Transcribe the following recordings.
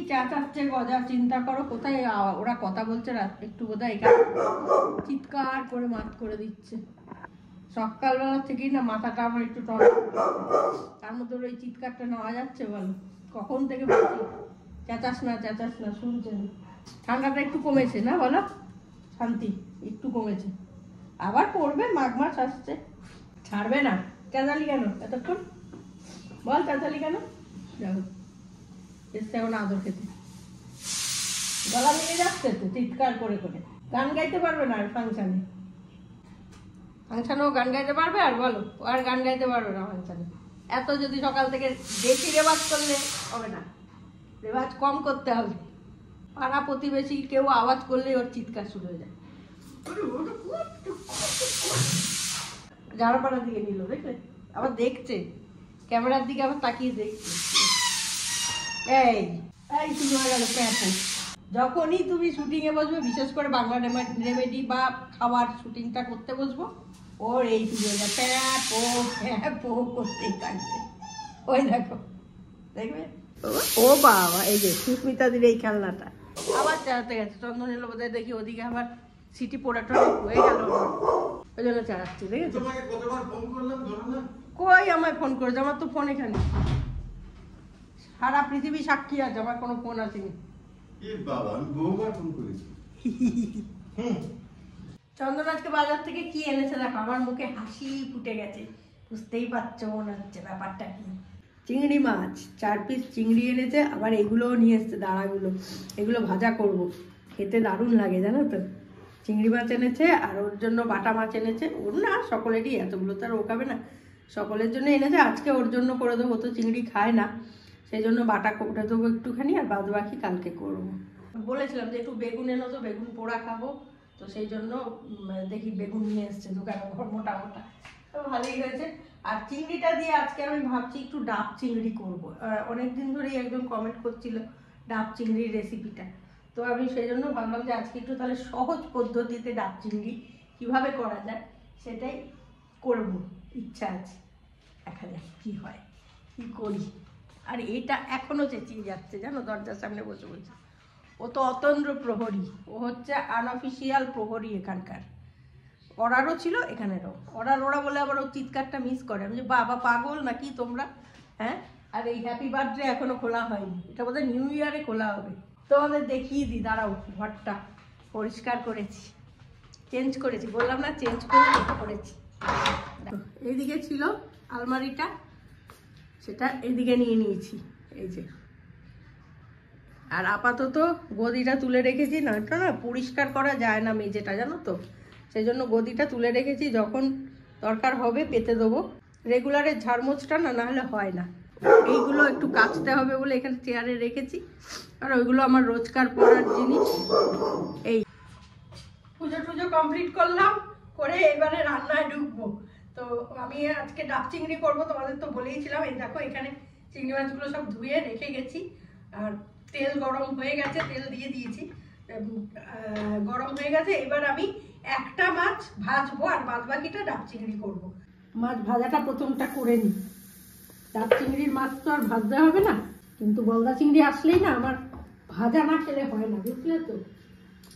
চেঁচাচ্ছে গজা, চিন্তা করো কোথায় ওরা কথা বলছে একটু বোধহয় এখানে চিৎকার করে মাত করে দিচ্ছে। সকালবেলা থেকেই না মাথাটা আমার একটু টন, তার মধ্যে ওই চিৎকারটা নেওয়া যাচ্ছে বলো? কখন থেকে বলছি চেঁচাস না শুনছেন। ঠান্ডাটা একটু কমেছে না বলো? শান্তি একটু কমেছে, আবার পড়বে, মাঘ মাস আসছে, ছাড়বে না। চেঁচালি কেন এতক্ষণ বল? চেঁচালি কেন? দেখো এসছে এখন আদর খেতে, গলা ভেঙে যাচ্ছে তো চিৎকার করে করে। গান গাইতে পারবে না আর ফাংশানেও গান গাইতে পারবে? আর বলো ও আর গান গাইতে পারবে না ফাংশানে? এত যদি সকাল থেকে বেশি রেওয়াজ করলে হবে না, রেওয়াজ কম করতে হবে। পাড়া প্রতিবেশী কেউ আওয়াজ করলে ওর চিৎকার শুরু হয়ে যায়। ঝাড়াপাড়ার দিকে নিল, দেখলে? আবার দেখছে ক্যামেরার দিকে, আবার তাকিয়ে দেখছে। এই এই শুরু হয়ে গেল প্যাঁপো। যখনই তুমি শুটিংয়ে বসবে, বিশেষ করে বাংলা রেমেডি বা খাবার শুটিংটা করতে বসবো, ওর এই শুরু হয়ে যায় প্যাঁপো করতেই থাকবে। ওই দেখো, দেখবে? ও বাবা, এই যে সুস্মিতাদির এই খেলনাটা আবার চালাতে গেছে। চন্দন এলো বোধহয়, দেখি ওদিকে আবার সিটি পোড়াটা হয়ে গেল, ওই জন্য চালাচ্ছে। দেখেছো? কই আমায় ফোন করেছে? আমার তো ফোন এখানে, সারা পৃথিবী সাক্ষী আছে, আমার কোনো ফোন আসেনি। চন্দন আজকে বাজার থেকে কি এনেছে দেখো, আমার মুখে হাসি ফুটে গেছে। বুঝতেই পারছো মনে হচ্ছে ব্যাপারটা কি। চিংড়ি মাছ 4 পিস চিংড়ি এনেছে, আবার এগুলোও নিয়ে এসছে, দাঁড়াগুলো, এগুলো ভাজা করব, খেতে দারুণ লাগে জানো তো। চিংড়ি মাছ এনেছে, আর ওর জন্য বাটা মাছ এনেছে। ওর না, সকলেরই, এতগুলো তো আর ও খাবে না, সকলের জন্য এনেছে। আজকে ওর জন্য করে দেবো, তো চিংড়ি খায় না, সেই জন্য বাটা করে দেবো একটুখানি, আর বাদ বাকি কালকে করবো। বলেছিলাম যে একটু বেগুন এনো তো, বেগুন পোড়া খাবো, তো সেই জন্য দেখি বেগুন নিয়ে এসছে দোকানে, মোটা মোটা, তো ভালোই হয়েছে। আর চিংড়িটা দিয়ে আজকে আমি ভাবছি একটু ডাব চিংড়ি করবো। অনেকদিন ধরেই একজন কমেন্ট করছিল ডাব চিংড়ির রেসিপিটা, তো আমি সেই জন্য ভাবলাম যে আজকে একটু তাহলে সহজ পদ্ধতিতে ডাব চিংড়ি কীভাবে করা যায় সেটাই করব, ইচ্ছা আছে। দেখা যাক কী হয়, কী করি। আর এটা এখনো চেঁচিয়ে যাচ্ছে জানো, দরজার সামনে বসে বসে। ও তো অতন্দ্র প্রহরী, ও হচ্ছে আনঅফিসিয়াল প্রহরী এখানকার। অর্ডারও ছিল এখানেরও, ওরা বলে আবার ও চিৎকারটা মিস করে। আমি যে বাবা পাগল নাকি তোমরা, হ্যাঁ? আর এই হ্যাপি বার্থডে এখনো খোলা হয়নি, এটা বোধহয় নিউ ইয়ারে খোলা হবে। তোমাদের দেখিয়ে দিই, দাঁড়াও। ঘরটা পরিষ্কার করেছি, চেঞ্জ করেছি, বললাম না চেঞ্জ করেছি। এইদিকে ছিল আলমারিটা, সেটা এইদিকে নিয়ে নিয়েছি, এই যে। আর আপাতত গদিটা তুলে রেখেছি, না এটা না পরিষ্কার করা যায় না মেঝেটা জানো তো, সেই জন্য গদিটা তুলে রেখেছি, যখন দরকার হবে পেতে দেবো। রেগুলারের ঝাড়মোছটা না হলে হয় না, এইগুলো একটু কাচতে হবে বলে এখানে চেয়ারে রেখেছি। আর ওইগুলো আমার রোজকার পড়ার জিনিস। এই পুজো টুজো কমপ্লিট করলাম, করে এবারে রান্নায় ঢুকবো। তো আমি আজকে ডাব চিংড়ি করবো, তোমাদের তো বলেইছিলাম। এই দেখো এখানে চিংড়ি মাছগুলো সব ধুয়ে রেখে গেছি, আর তেল গরম হয়ে গেছে, তেল দিয়ে দিয়েছি, গরম হয়ে গেছে। এবার আমি একটা মাছ ভাজবো, আর বাদ বাকিটা ডাব চিংড়ি করবো। মাছ ভাজাটা প্রথমটা করে নিই। ডাব চিংড়ির মাছ তো আর ভাজতে হবে না, কিন্তু গলদা চিংড়ি আসলেই না আমার ভাজা না খেলে হয় না, বুঝলে তো।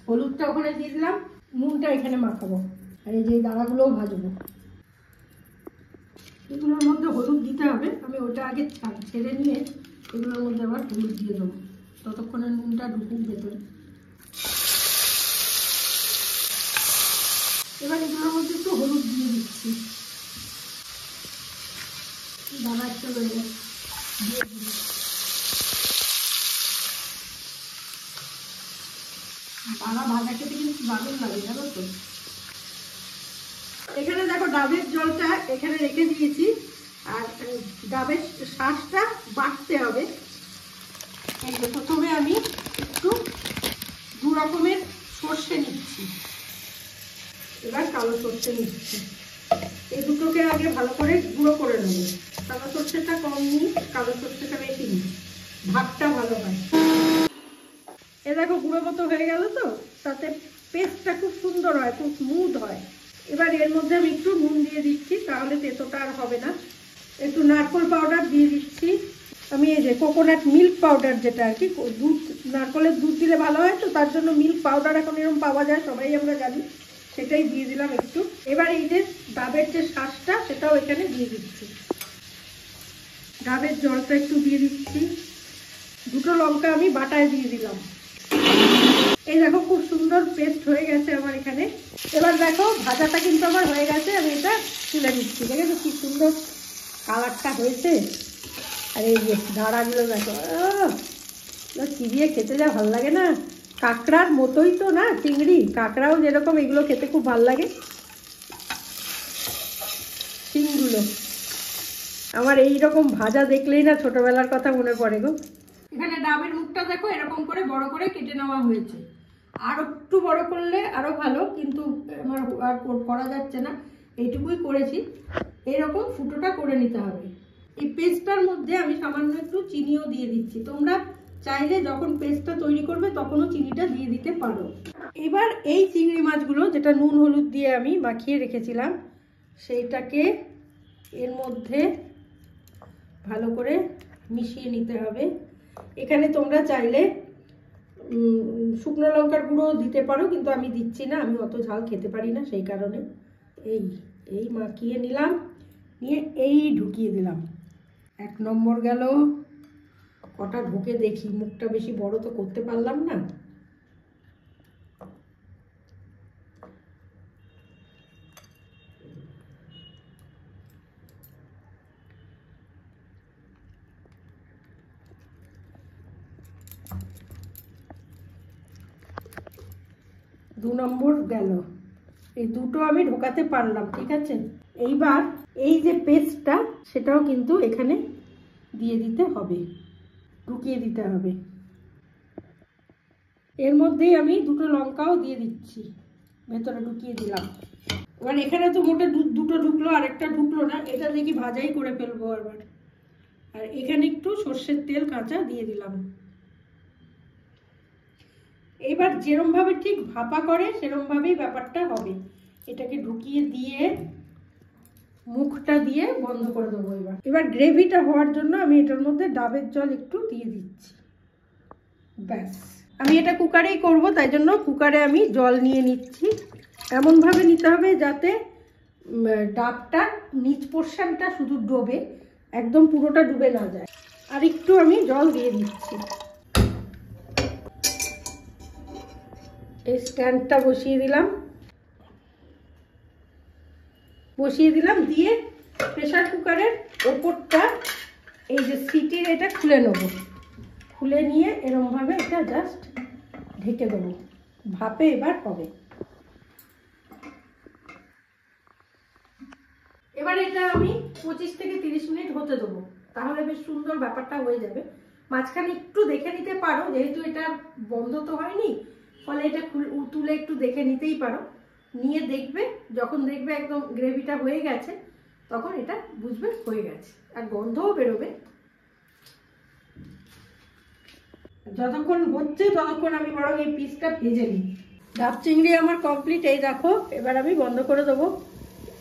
হলুদটা ওখানে দিয়ে দিলাম, নুনটা এখানে মাখাবো, আর এই যে দাঁড়াগুলোও ভাজবো। এগুলোর মধ্যে হলুদ দিতে হবে, আমি ওটা আগে ছেড়ে নিয়ে এগুলোর মধ্যে আবার হলুদ দিয়ে দেবো, ততক্ষণে নুনটা ঢুকুক ভেতরে। এবার এগুলোর মধ্যে একটু হলুদ দিয়ে দিচ্ছি, দানা একটু দিয়ে দিই। দানা ভাজা খেতে কিন্তু দারুণ লাগে জানো তো। এখানে দেখো ডাবের জলটা এখানে রেখে দিয়েছি, আর ডাবের শাঁসটা বাটতে হবে। এই যে প্রথমে আমি একটু 2 রকমের সর্ষে নিচ্ছি, এবার কালো সর্ষে নিচ্ছি। এই দুটোকে আগে ভালো করে গুঁড়ো করে নেবো। কালো সর্ষেটা কম নিই, কালো সর্ষেটা বেশি নিই, ভাতটা ভালো হয়। এ দেখো গুঁড়ো মতো হয়ে গেল তো, তাতে পেস্টটা খুব সুন্দর হয়, খুব স্মুথ হয়। এবার এর মধ্যে আমি একটু নুন দিয়ে দিচ্ছি, তাহলে তেতোটা আর হবে না। একটু নারকেল পাউডার দিয়ে দিচ্ছি, আমি এই যে কোকোনাট মিল্ক পাউডার, যেটা আর কি দুধ, নারকেলের দুধ দিলে ভালো হয়, তো তার জন্য মিল্ক পাউডার এখন এরকম পাওয়া যায়, সবাই আমরা জানি, সেটাই দিয়ে দিলাম একটু। এবার এই যে ডাবের যে শাঁসটা সেটাও এখানে দিয়ে দিচ্ছি, ডাবের জলটা একটু দিয়ে দিচ্ছি, দুটো লঙ্কা আমি বাটায় দিয়ে দিলাম। এই দেখো খুব সুন্দর পেস্ট হয়ে গেছে আমার এখানে। এবার দেখো ভাজাটা কিন্তু আমার হয়ে গেছে, আমি এটা তুলে নিচ্ছি। দেখেছো কি সুন্দর কালারটা হয়েছে। আর এই যে দাঁড়াগুলো দেখো, চিবিয়ে খেতে যা ভালো লাগে না, কাঁকড়ার মতোই তো না চিংড়ি, কাঁকড়াও যেরকম এগুলো খেতে খুব ভালো লাগে। শিংগুলো আমার এইরকম ভাজা দেখলেই না ছোটবেলার কথা মনে পড়ে গো। এখানে ডাবের মুখটা দেখো এরকম করে বড় করে কেটে নেওয়া হয়েছে, আর একটু বড় করলে আরো ভালো, কিন্তু আমার আর করা যাচ্ছে না, এইটুকুই করেছি। এইরকম ফুটোটা করে নিতে হবে। এই পেস্টটার মধ্যে আমি সামান্য একটু চিনিও দিয়ে দিচ্ছি, তোমরা চাইলে যখন পেস্টটা তৈরি করবে তখনও চিনিটা দিয়ে দিতে পারো। এবার এই চিংড়ি মাছগুলো যেটা নুন হলুদ দিয়ে আমি মাখিয়ে রেখেছিলাম, সেইটাকে এর মধ্যে ভালো করে মিশিয়ে নিতে হবে। এখানে তোমরা চাইলে শুকনো লঙ্কার গুঁড়ো দিতে পারো, কিন্তু আমি দিচ্ছি না, আমি অত ঝাল খেতে পারি না, সেই কারণে এই মাখিয়ে নিলাম, নিয়ে এই ঢুকিয়ে দিলাম। 1 নম্বর গেল। কটা ঢুকে দেখি, মুখটা বেশি বড় তো করতে পারলাম না। দু নম্বর গেল, এই দুটো আমি ঢোকাতে পারলাম, ঠিক আছে। এইবার এই যে পেস্টটা সেটাও কিন্তু এখানে দিয়ে দিতে হবে, ঢুকিয়ে দিতে হবে। এর মধ্যেই আমি দুটো লঙ্কাও দিয়ে দিচ্ছি, ভেতরে ঢুকিয়ে দিলাম। এবার এখানে তো মোটে দুটো ঢুকলো, আরেকটা ঢুকলো না, এটা দেখি ভাজাই করে ফেলবো আবার। আর এখানে একটু সর্ষের তেল কাঁচা দিয়ে দিলাম। এবার যেরম ভাবে ঠিক ভাপা করে সেরম ভাবেই ব্যাপারটা হবে। এটাকে ঢুকিয়ে দিয়ে মুখটা দিয়ে বন্ধ করে দেবো। এবার গ্রেভিটা হওয়ার জন্য আমি এটার মধ্যে ডাবের জল একটু দিয়ে দিচ্ছি, ব্যাস। আমি এটা কুকারেই করব, তাই জন্য কুকারে আমি জল নিয়ে নিচ্ছি। এমনভাবে নিতে হবে যাতে ডাবটা নিচ পোর্শনটা শুধু ডোবে, একদম পুরোটা ডুবে না যায়। আর একটু আমি জল দিয়ে দিচ্ছি। এই স্ট্যান্ডটা বসিয়ে দিলাম, দিয়ে প্রেসার কুকারের ওপরটা এই যে সিটির এটা খুলে নেব, খুলে নিয়ে এরমভাবে এটা জাস্ট ঢেকে দেবো, ভাপে এবার হবে। এবার এটা আমি 25 থেকে 30 মিনিট হতে দেবো, তাহলে বেশ সুন্দর ব্যাপারটা হয়ে যাবে। মাঝখানে একটু দেখে নিতে পারো, যেহেতু এটা বন্ধ তো হয়নি, ফলে এটা তুলে একটু দেখে নিতেই পারো। নিয়ে দেখবে, যখন দেখবে একদম গ্রেভিটা হয়ে গেছে তখন এটা বুঝবে হয়ে গেছে, আর গন্ধও বেরোবে। যতক্ষণ হচ্ছে ততক্ষণ আমি বরং এই পিসটা ভেজে নিই। ডাব চিংড়ি আমার কমপ্লিট, এই দেখো। এবার আমি বন্ধ করে দেবো।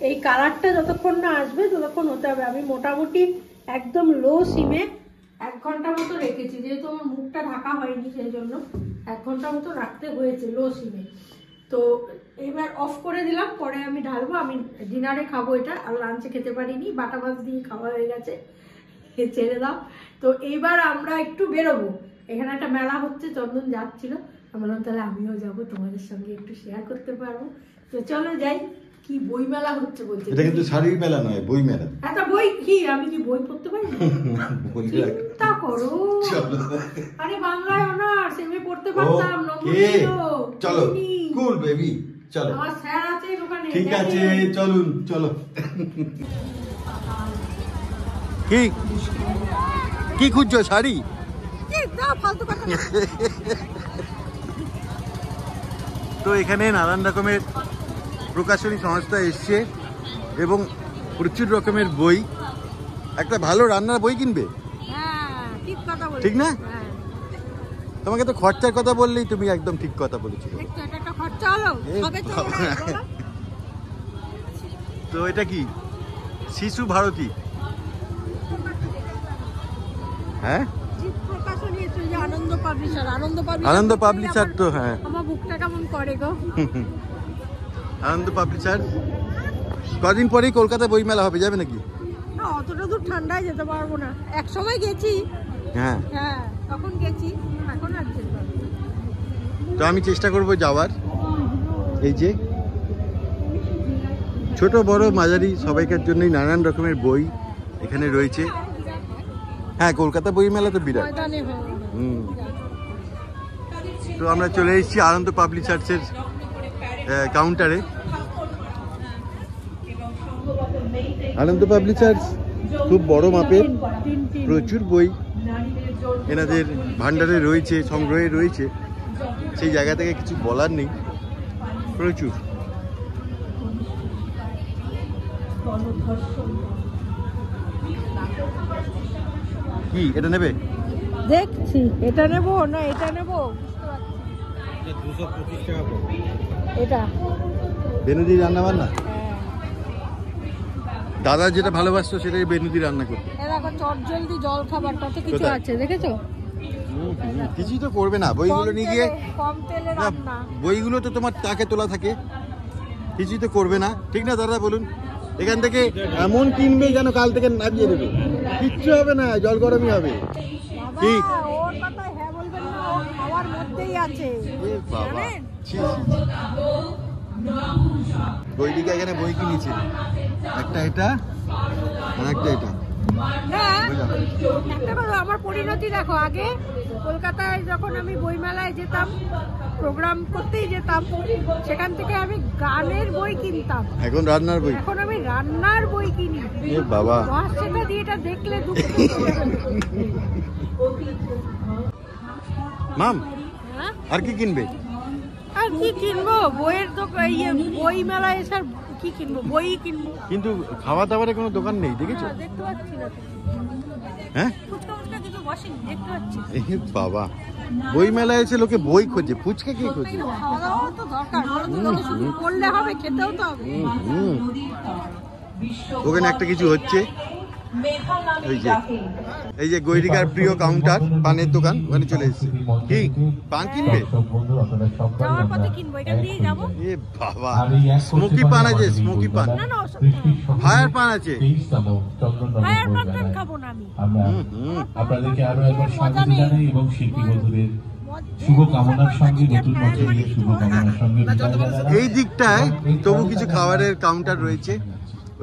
এই কালারটা যতক্ষণ না আসবে ততক্ষণ হতে হবে। আমি মোটামুটি একদম লো সিমে 1 ঘন্টা মতো রেখেছি, যেহেতু আমার মুখটা ঢাকা হয়নি সেই জন্য 1 ঘন্টা মতো রাখতে হয়েছে লো সিমে। তো এবার অফ করে দিলাম, পরে আমি ঢালবো। আমি ডিনারে খাবো এটা, আর লাঞ্চে খেতে পারিনি, বাটা মাছ দিয়ে খাওয়া হয়ে গেছে, ছেড়ে দাও। তো এইবার আমরা একটু বেরোবো, এখানে একটা মেলা হচ্ছে, চন্দন যাচ্ছিল, আমি বললাম তাহলে আমিও যাবো, তোমাদের সঙ্গে একটু শেয়ার করতে পারবো। তো চলো যাই। কি বই মেলা হচ্ছে বলছে? এটা কিন্তু শাড়ির মেলা নয়, বই মেলা। একটা বই কি, আমি কি বই পড়তে পারি? চিন্তা করো। আরে বাংলায় অনার্স, এমএ পড়তে পারতাম, নম্বর ছিল। চলো কুল বেবি, চলো। আমার স্যার আছে ওখানে। ঠিক আছে, চলুন, চলো। কি কি খুঁজছো? শাড়ি? ফালতু কথা। তো এখানে নানান রকমের প্রকাশনী সংস্থা এসছে এবং প্রচুর রকমের বই। একটা ভালো রান্নার বই কিনবে, ঠিক না? তোমাকে তো খরচার কথা বললেই তুমি একদম ঠিক কথা বলেছো। তো এটা কি? শিশু ভারতী। হ্যাঁ জিৎ প্রকাশনী এসে যে আনন্দ পাবলিশার আনন্দ পাবলিশার তো হ্যাঁ আমার বুকটা কেমন করে গো। আনন্দ পাবলিশার কদিন পরেই কলকাতা বইমেলা হবে, যাবে নাকি? না, অতটা দূর ঠান্ডায় যেতে পারবো না। এক সময় গেছি, হ্যাঁ হ্যাঁ তখন গেছি, এখন আর যেতে পারবো না। তো আমি চেষ্টা করব যাওয়ার। এই যে ছোট বড় মাঝারি সবাইকার জন্যই নানান রকমের বই এখানে রয়েছে। হ্যাঁ কলকাতা বইমেলা তো বিরাট। ময়দানে হয়। তো আমরা চলে এসেছি আনন্দ পাবলিশার্সের কাউন্টারে। আনন্দ পাবলিশার্স খুব বড় মাপের, প্রচুর বই এনাদের ভান্ডারে রয়েছে, সংগ্রহে রয়েছে। সেই জায়গা থেকে কিছু বলার নেই, প্রচুর। কি এটা নেবে? দেখছি এটা নেবো না এটা নেবো, এটা বেনুদি রান্না বান্না, দাদা যেটা ভালোবাসতো সেটাই বেনুদি রান্না করতো। দেখো চটজলদি জল খাবারটাতে কিছু কোথায়? আছে দেখেছো? কিছুই তো করবে না, বইগুলো নিয়ে গিয়ে। কম তেলে না, রান্না। বইগুলো তো তোমার তাকে তোলা থাকে, কিছুই তো করবে না, ঠিক না দাদা বলুন? এখান থেকে এমন কিনবে যেন কাল থেকে নামিয়ে দেবে, কিচ্ছু হবে না, জল গরমই হবে। বাবা, ঠিক। ওর কথায় হ্যাঁ বলবেন না, ও খাওয়ার মধ্যেই আছে। এ বাবা, জানেন? ছি, ছি, ছি। বইটিকে এখানে বই কিনেছে, একটা এটা আর একটা এটা। না, বুঝলাম। একটা কথা, আমার পরিণতি দেখো। আগে কলকাতায় যখন আমি বইমেলায় যেতাম, প্রোগ্রাম করতেই যেতাম, সেখান থেকে আমি গানের বই কিনতাম। এখন রান্নার বই। এখন আমি রান্নার বই কিনি। এ বাবা, সেটা দিয়ে এটা দেখলে মাম হ্যাঁ? আর কি কিনবে? আর কি কিনবো? বইয়ের দোকান, বই মেলায় এসে আর কি কিনবো? বই কিনবো। কিন্তু খাওয়া দাওয়ারের কোনো দোকান নেই, দেখেছো? হ্যাঁ, দেখতে পাচ্ছি না তো। হ্যাঁ ফুচকা ফুচকা কিছু বসেনি, দেখতে পাচ্ছি। এ বাবা, বই মেলায় এসে লোকে বই খোঁজে, ফুচকা কে খোঁজে? খাওয়া দাওয়াও তো দরকার, বলো তো, তাহলে শুধু করলে হবে, খেতেও তো হবে। হুম। ওখানে একটা কিছু হচ্ছে, এই যে গৈরিকার প্রিয় কাউন্টার, পানের দোকান, ওখানে চলে এসেছে। কি পান কিনবে? যাওয়ার পথে কিনবো, এখান দিয়েই যাবো। এ বাবা, স্মোকি পান আছে, স্মোকি পান, না না, ওসব ফায়ার পান আছে। ফায়ার পান খাবো না আমি। আপনাদেরকে আরো একবার স্বাগত জানাই এবং শিল্পী বন্ধুদের শুভ কামনার সঙ্গে, নতুন বছরের শুভ কামনার সঙ্গে বিদায় জানাই। এই দিকটায় তবু কিছু খাবারের কাউন্টার রয়েছে,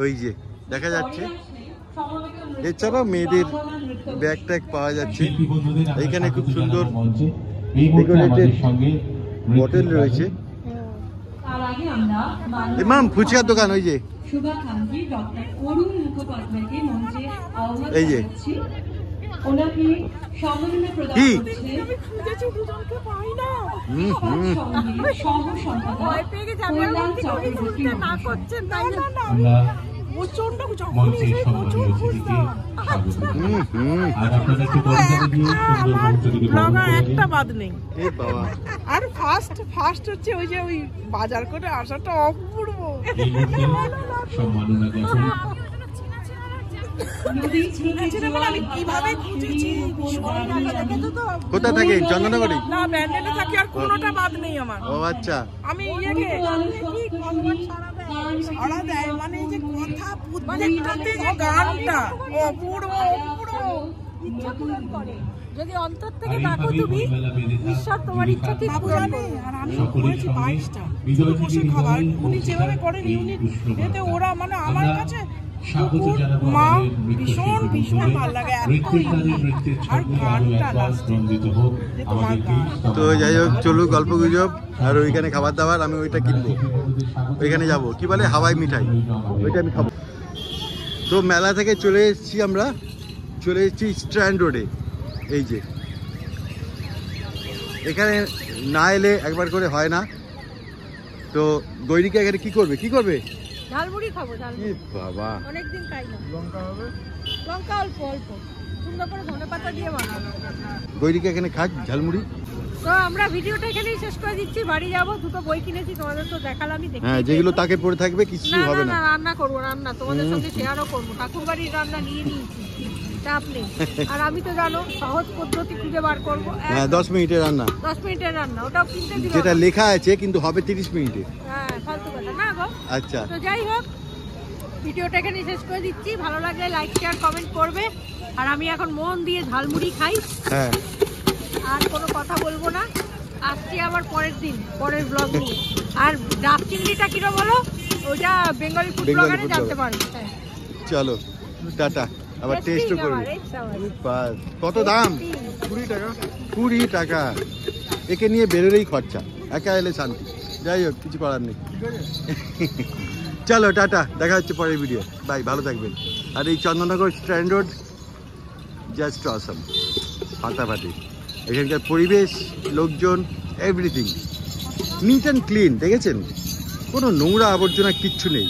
ওই যে দেখা যাচ্ছে। এছাড়াও মেয়েদের ব্যাগ ট্যাগ পাওয়া যাচ্ছে। শিল্পী বন্ধুদের এইখানে খুব সুন্দর মঞ্চে এই মুহূর্তে আমাদের সঙ্গে হোটেল রয়েছে। মাম ফুচকার দোকান, ওই যে শুভাকাঙ্ক্ষী ডক্টর অরুণ মুখোপাধ্যায়কে মঞ্চে আহ্বান এই যে। জানাচ্ছি। ওনাকে সম্মাননা প্রদান কি? করছেন খুঁজেছি, দুজনকে পাই না। সঙ্গীর সহ-সম্পাদক ভয় পেয়ে গেছে, আমি আর কল্যাণ বলছি, উনি চক্রবর্তী শুনতে না করছেন, তাই না? আমরা প্রচন্ড যখন মঞ্চে এসে প্রচুর সম্মানীয় অতিথিকে খুঁজতাম। স্বাগত। আর আপনাদেরকে পরিচয় দিয়ে সুন্দর মুহূর্তটিকে বরণ করে একটা নিন। বাদ নেই। এ বাবা, আর ফার্স্ট হচ্ছে ওই যে ওই বাজার করে আসাটা অপূর্ব। এই মুহূর্তে সম্মাননা জ্ঞাপন আমি কিভাবে খুঁজেছি, ভীষণ টাকা দেখেছো তো? কোথায় থাকে? চন্দননগরে? না, ব্যান্ডেলে থাকি, আর কোনোটা বাদ নেই আমার। ও আচ্ছা, আমি ইয়েকে সারা দেয়, মানে এই যে কথা প্রত্যেকটাতে যে গানটা অপূর্ব অপূর্ব, ইচ্ছা পূরণ করে। যদি অন্তর থেকে ডাকো তুমি, ঈশ্বর তোমার ইচ্ছা ঠিক পূরণ করবে। আর আমি করেছি 22টা শুধু বসে খাবার। উনি যেভাবে করেন ইউনিট, এতে ওরা মানে আমার কাছে স্বাগত জানাবো মা আমাদের ভীষণ ভীষণ ভালো লাগে। আর গানটা লাস্টে নন্দিত হোক আমাদের তো যাই হোক, চলুক গল্প গুজব। আর ওইখানে খাবার দাবার, আমি ওইটা কিনবো, ওইখানে যাব, কি বলে হাওয়াই মিঠাই, ওইটা আমি খাবো। তো মেলা থেকে চলে এসেছি আমরা, চলে এসেছি স্ট্র্যান্ড রোডে। এই যে এখানে না এলে একবার করে হয় না। তো গৈরিকা এখানে কি করবে, কি করবে? ঝালমুড়ি খাবো, এ ঝালমুড়ি বাবা, অনেকদিন খাই না। লঙ্কা হবে, লঙ্কা অল্প অল্প, সুন্দর করে ধনেপাতা দিয়ে বানাবো। গৈরিকা এখানে খাক ঝালমুড়ি। তো আমরা ভিডিওটা এখানেই শেষ করে দিচ্ছি, বাড়ি যাবো। দুটো বই কিনেছি, তোমাদের তো দেখালামই। হ্যাঁ, যেগুলো তাকে পড়ে থাকবে কিছু না হবে না না। রান্না করবো, রান্না তোমাদের সঙ্গে শেয়ারও করবো। ঠাকুর বাড়ির রান্না নিয়ে নিয়েছি। চাপ নেই। আর আমি তো জানো সহজ পদ্ধতি খুঁজে বার করবো। হ্যাঁ 10 মিনিটের রান্না, 10 মিনিটের রান্না, ওটাও কিনতে দিল যেটা লেখা আছে কিন্তু হবে 30 মিনিটে। হ্যাঁ ফালতু কথা না গো। আচ্ছা তো যাই হোক, ভিডিওটা এখানে শেষ করে দিচ্ছি। ভালো লাগলে লাইক শেয়ার কমেন্ট করবে। আর আমি এখন মন দিয়ে ঝালমুড়ি খাই, হ্যাঁ আর কোনো কথা বলবো না। আসছি আবার পরের দিন পরের ব্লগ নিয়ে। আর ডাব চিংড়িটা কিরো বলো, ওইটা বেঙ্গলি ফুড বেঙ্গলি ব্লগারে ফুড জানতে ব্লগার। পারবে। হ্যাঁ চলো টাটা, আবার টেস্টও করবে। বাস কত দাম? 20 টাকা। 20 টাকা, একে নিয়ে বেরোলেই খরচা, একা এলে শান্তি। যাই হোক, কিছু করার নেই। চলো টাটা, দেখা হচ্ছে পরের ভিডিও। বাই, ভালো থাকবেন। আর এই চন্দননগর স্ট্যান্ড রোড জাস্ট অসম, ফাটাফাটি। এখানকার পরিবেশ, লোকজন, এভরিথিং নিট অ্যান্ড ক্লিন, দেখেছেন? কোনো নোংরা আবর্জনা কিচ্ছু নেই।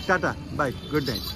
Tata, bye, good night.